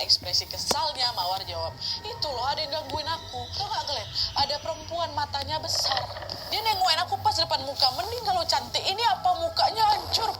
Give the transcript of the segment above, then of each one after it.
ekspresi kesalnya, Mawar jawab, itu loh ada yang gangguin aku. Tau gak kalian? Ada perempuan matanya besar. Dia nengokin aku pas depan muka. Mending kalau cantik ini apa mukanya hancur.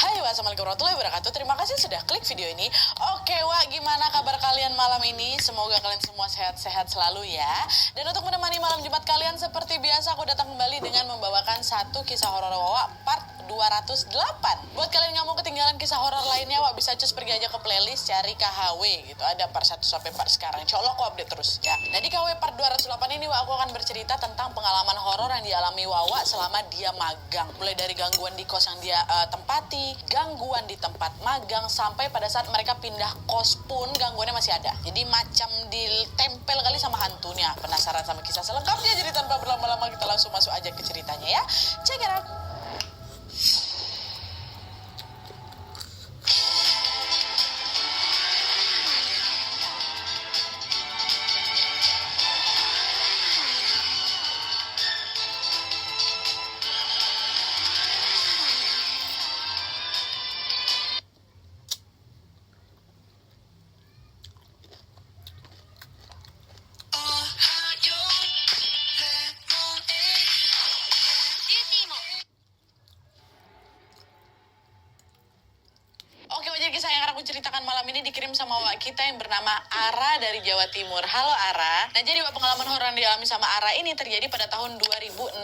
Hai, wassalamualaikum warahmatullahi wabarakatuh. Terima kasih sudah klik video ini. Oke, Wak, gimana kabar kalian malam ini? Semoga kalian semua sehat-sehat selalu ya. Dan untuk menemani malam Jumat kalian, seperti biasa aku datang kembali dengan membawakan satu kisah horor Wak part 208. Buat kalian yang gak mau ketinggalan kisah horor lainnya, Wak bisa cus pergi aja ke playlist, cari KHW gitu. Ada part 1 sampai part sekarang. Insya Allah aku update terus ya. Nah, di KHW part 208 ini, Wak, aku akan bercerita tentang pengalaman horor yang dialami Wawa selama dia magang. Mulai dari gangguan di kos yang dia tempati, gangguan di tempat magang, sampai pada saat mereka pindah kos pun gangguannya masih ada. Jadi macam ditempel kali sama hantunya. Penasaran sama kisah selengkapnya? Jadi tanpa berlama-lama kita langsung masuk aja ke ceritanya ya. Check it out. Kisah yang akan aku ceritakan malam ini dikirim sama Wak kita yang bernama Ara dari Jawa Timur. Halo Ara. Nah, jadi Wak, pengalaman horor yang dialami sama Ara ini terjadi pada tahun 2016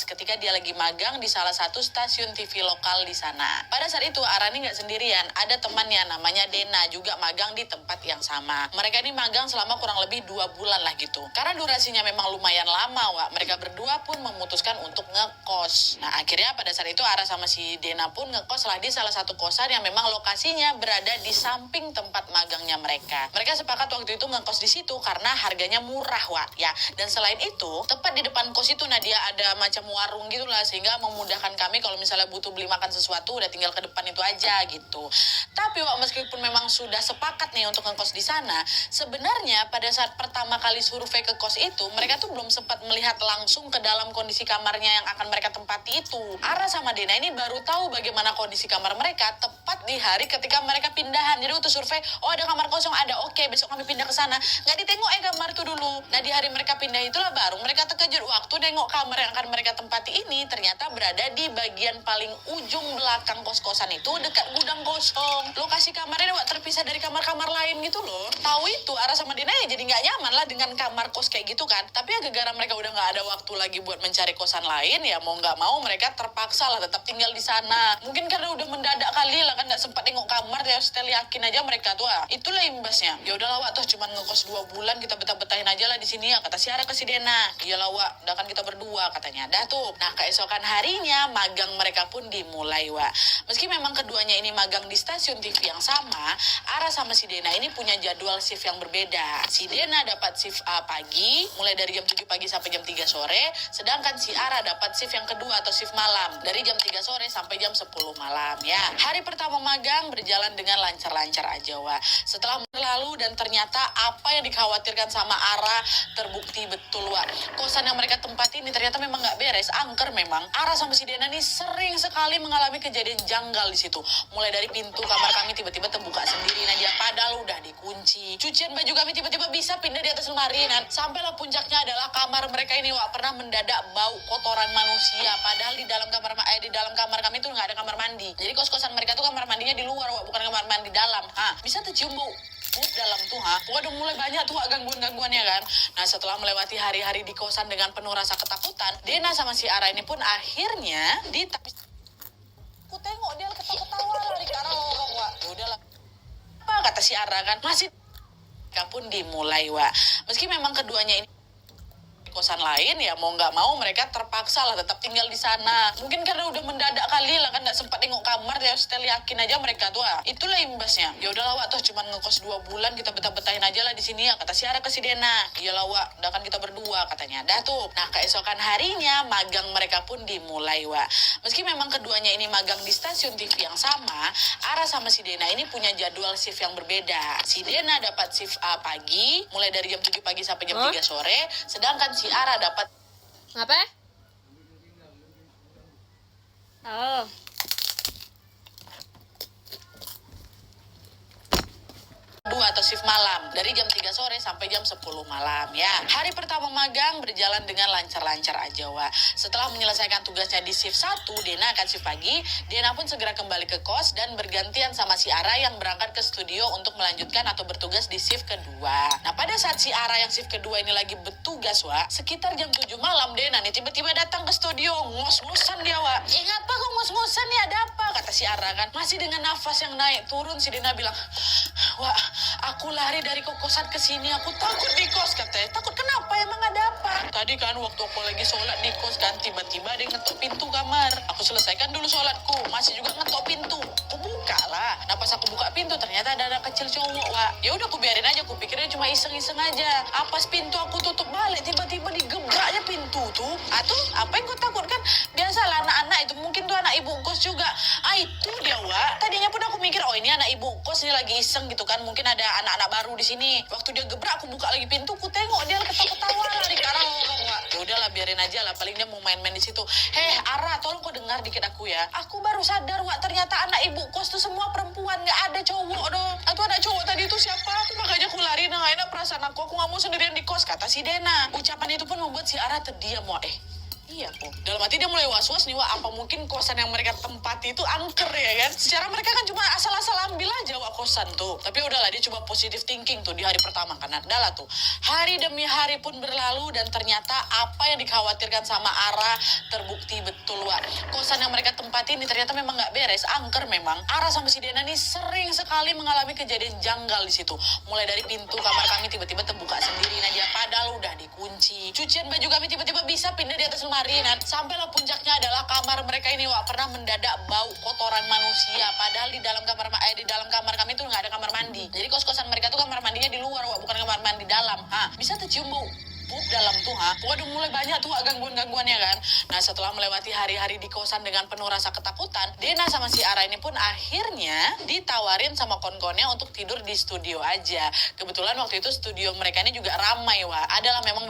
ketika dia lagi magang di salah satu stasiun TV lokal di sana. Pada saat itu Ara ini nggak sendirian, ada temannya namanya Dena juga magang di tempat yang sama. Mereka ini magang selama kurang lebih 2 bulan lah gitu. Karena durasinya memang lumayan lama, Wak, mereka berdua pun memutuskan untuk ngekos. Nah, akhirnya pada saat itu Ara sama si Dena pun ngekos lah di salah satu kosan yang memang lokasinya berada di samping tempat magangnya mereka. Mereka sepakat waktu itu ngekos di situ karena harganya murah, Wak, ya. Dan selain itu, tepat di depan kos itu Nadia ada macam warung gitulah, sehingga memudahkan kami kalau misalnya butuh beli makan sesuatu udah tinggal ke depan itu aja gitu. Tapi Wak, meskipun memang sudah sepakat nih untuk ngekos di sana, sebenarnya pada saat pertama kali survei ke kos itu, mereka tuh belum sempat melihat langsung ke dalam kondisi kamarnya yang akan mereka tempati itu. Ara sama Dena ini baru tahu bagaimana kondisi kamar mereka tepat di hari ketika mereka pindahan. Jadi waktu survei, oh ada kamar kosong, ada, oke, besok kami pindah ke sana. Nggak ditengok kamar itu dulu. Nah, di hari mereka pindah itulah baru mereka terkejut waktu nengok kamar yang akan mereka tempati ini ternyata berada di bagian paling ujung belakang kos-kosan itu, dekat gudang kosong. Lokasi kamarnya Wak terpisah dari kamar-kamar lain gitu loh. Tahu itu Ara sama Dina ya jadi nggak nyaman lah dengan kamar kos kayak gitu kan. Tapi ya gara-gara mereka udah nggak ada waktu lagi buat mencari kosan lain, ya mau nggak mau mereka terpaksa lah tetap tinggal di sana. Mungkin karena udah mendadak kali lah kan, nggak sempat nengok kamar ya, setel yakin aja mereka tuh itulah imbasnya. Ya udahlah Wak, toh cuman ngekos 2 bulan, kita betah-betahin aja lah di sini ya, kata si Ara ke si Dena. Iyalah Wak, udah kan kita berdua katanya. Dah tuh. Nah, keesokan harinya magang mereka pun dimulai, Wak. Meski memang keduanya ini magang di stasiun TV yang sama, Ara sama si Dena ini punya jadwal shift yang berbeda. Si Dena dapat shift pagi, mulai dari jam 7 pagi sampai jam 3 sore, sedangkan si Ara dapat shift yang kedua atau shift malam, dari jam 3 sore sampai jam 10 malam ya. Hari pertama magang berjalan dengan lancar-lancar aja, Wak. Setelah berlalu dan ternyata apa yang dikhawatirkan sama Ara terbukti betul, Wak. Kosan yang mereka tempati ini ternyata memang nggak beres, angker memang. Ara sama si Dena nih sering sekali mengalami kejadian janggal di situ. Mulai dari pintu kamar kami tiba-tiba terbuka sendiri, nah dia padahal udah dikunci. Cucian baju kami tiba-tiba bisa pindah di atas lemari, nah sampailah puncaknya adalah kamar mereka ini, Wak, pernah mendadak bau kotoran manusia. Padahal di dalam kamar kami tuh nggak ada kamar mandi. Jadi kos-kosan mereka tuh kamar mandinya di luar, Wak, bukan kamar mandi dalam. Bisa tercium bau dalam tuh, udah mulai banyak tuh gangguan-gangguannya kan. Nah, setelah melewati hari-hari di kosan dengan penuh rasa ketakutan, Dena sama si Ara ini pun akhirnya aku tengok dia ketawa-ketawa lari ke arah lorong, Wak. Ya udahlah, apa kata si Ara kan, masih pun dimulai, Wak. Meski memang keduanya ini kosan lain, ya mau nggak mau mereka terpaksa lah tetap tinggal di sana. Mungkin karena udah mendadak kali lah kan, nggak sempat nengok kamar ya, setel yakin aja mereka tuh itulah imbasnya. Ya udahlah Wak, toh cuman ngekos 2 bulan, kita betah-betahin aja lah di sini ya, kata si Ara ke si Dena. Iyalah Wak, udah kan kita berdua katanya. Dah tuh. Nah, keesokan harinya magang mereka pun dimulai, Wak. Meski memang keduanya ini magang di stasiun TV yang sama, Ara sama si Dena ini punya jadwal shift yang berbeda. Si Dena dapat shift pagi, mulai dari jam 7 pagi sampai jam 3 sore, sedangkan si Ara dapat apa? Oh. shift malam dari jam 3 sore sampai jam 10 malam ya. Hari pertama magang berjalan dengan lancar-lancar aja, Wak. Setelah menyelesaikan tugasnya di shift 1, Dena akan shift pagi. Dena pun segera kembali ke kos dan bergantian sama si Ara yang berangkat ke studio untuk melanjutkan atau bertugas di shift kedua. Nah, pada saat si Ara yang shift kedua ini lagi bertugas, Wak, sekitar jam 7 malam Dena nih tiba-tiba datang ke studio, ngos-ngosan dia, Wak. Ngapa kok ngos-ngosan nih, ada apa? Kata si Ara kan. Masih dengan nafas yang naik turun, si Dena bilang, "Wak, aku lari dari kosan ke sini, aku takut di kos," katanya. "Takut kenapa? Emang ada apa?" "Tadi kan waktu aku lagi sholat di kos kan, tiba-tiba dia ngetok pintu kamar. Aku selesaikan dulu sholatku, masih juga ngetok pintu. Aku buka lah. Nah pas aku buka pintu ternyata ada anak kecil cowok, Wak. Ya udah aku biarin aja, aku pikirnya cuma iseng-iseng aja. Pas pintu aku tutup balik, tiba-tiba digebraknya pintu tuh. Tuh apa yang kau takut kan? Biasalah anak-anak itu, mungkin tuh anak ibu kos juga." Itu dia, Wak. Tadinya pun aku mikir, oh ini anak ibu kos ini lagi iseng gitu kan, mungkin ada anak-anak baru di sini. Waktu dia gebrak, aku buka lagi pintu, aku tengok dia ketawa-ketawa lari ke arah lorong, Wak. Ya udahlah biarin aja lah, paling dia mau main-main di situ. Ara, tolong kau dengar dikit aku ya. Aku baru sadar, Wak, ternyata anak ibu kos tuh semua perempuan, nggak ada cowok dong. Atau anak cowok tadi itu siapa? Makanya aku lari, nah enak perasaan aku nggak mau sendirian di kos, kata si Dena. Ucapan itu pun membuat si Ara terdiam, Wak. Iya kok. Dalam hati dia mulai was-was nih, Wak, apa mungkin kosan yang mereka tempati itu angker ya kan? Secara mereka kan cuma asal-asal ambil aja, Wak, kosan tuh. Tapi udahlah, dia coba positive thinking tuh di hari pertama kan. Adalah tuh. Hari demi hari pun berlalu dan ternyata apa yang dikhawatirkan sama Ara terbukti betul, Wak. Kosan yang mereka tempati ini ternyata memang nggak beres, angker memang. Ara sama si Dena nih sering sekali mengalami kejadian janggal di situ. Mulai dari pintu kamar kami tiba-tiba terbuka sendiri aja, padahal udah dikunci. Cucian baju kami tiba-tiba bisa pindah di atas lemari. Sampailah puncaknya adalah kamar mereka ini, Wak, pernah mendadak bau kotoran manusia. Padahal di dalam kamar kami tuh nggak ada kamar mandi. Jadi kos-kosan mereka tuh kamar mandinya di luar, Wak, bukan kamar mandi dalam. Bisa tercium bau pup dalam tuh, Waduh, mulai banyak tuh, Wak, gangguan-gangguannya kan. Nah, setelah melewati hari-hari di kosan dengan penuh rasa ketakutan, Dena sama si Ara ini pun akhirnya ditawarin sama kon-konnya untuk tidur di studio aja. Kebetulan waktu itu studio mereka ini juga ramai, Wak. Adalah memang